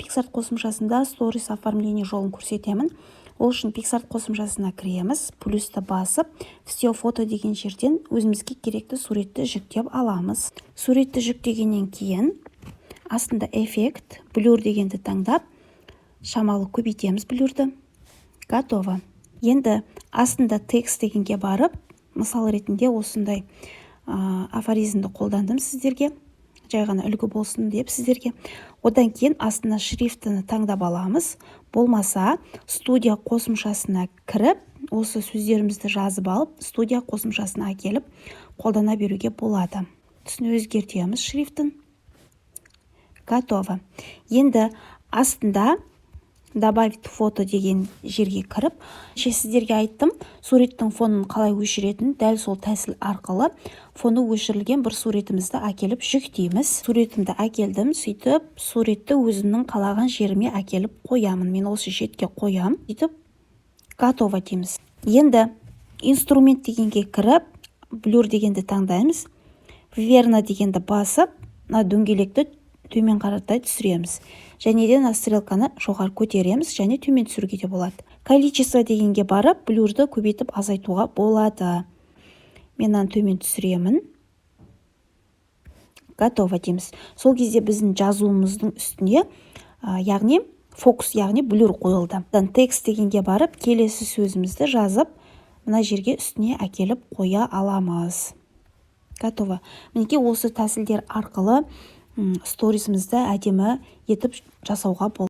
PicsArt қосымшасында сторис оформление жолын көрсетемін. Ол үшін PicsArt қосымшасына кіреміз, плюсті басып, все фото деген жерден өзімізге керекті суретті жүктеп аламыз. Суретті жүктегеннен кейін астында эффект, блюр дегенді таңдап, шамалы көбейтеміз блюрді. Готово. Енді астында текст дегенге барып, мысал ретінде осындай афоризмді қолдандым сіздерге. Жай ғана үлгі болсын деп сіздерге. Одан кейін астына шрифтіні таңдап аламыз. Болмаса, студия қосымшасына кіріп, осы сөздерімізді жазып алып, студия қосымшасына әкеліп, қолдана беруге болады. Түсін өзгертеміз шрифтін. Готово. Енді астында добавить фото деген жерге кіріп, сіздерге айттым, суреттің фонын қалай өшіретін, дәл сол тәсіл арқылы фоны өшірілген бір суретімізді әкеліп жүктейміз. Суретімді әкелдім, сөйтіп суретті өзімнің қалаған жеріме әкеліп қоямын. Мен осы шетке қоям, сөйтіп готово дейміз. Енді инструмент дегенге кіріп, блюр дегенді таңдаймыз, верно дегенді басып, дөңгелекті төмен қаратай түсіреміз. Және де стрелканы жоғары көтереміз, және төмен түсіруге де болады. Количество дегенге барып, блюрді көбейтіп азайтуға болады. Мен төмен түсіремін. Готово дейміз. Сол кезде біздің жазуымыздың үстіне, яғни фокус, яғни блюр қойылды. Текст дегенге барып, келесі сөзімізді жазып, мына жерге үстіне әкеліп қоя аламыз. Готово. Мінекей осы тәсілдер арқылы сторисімізді әдемі етіп жасауға болады.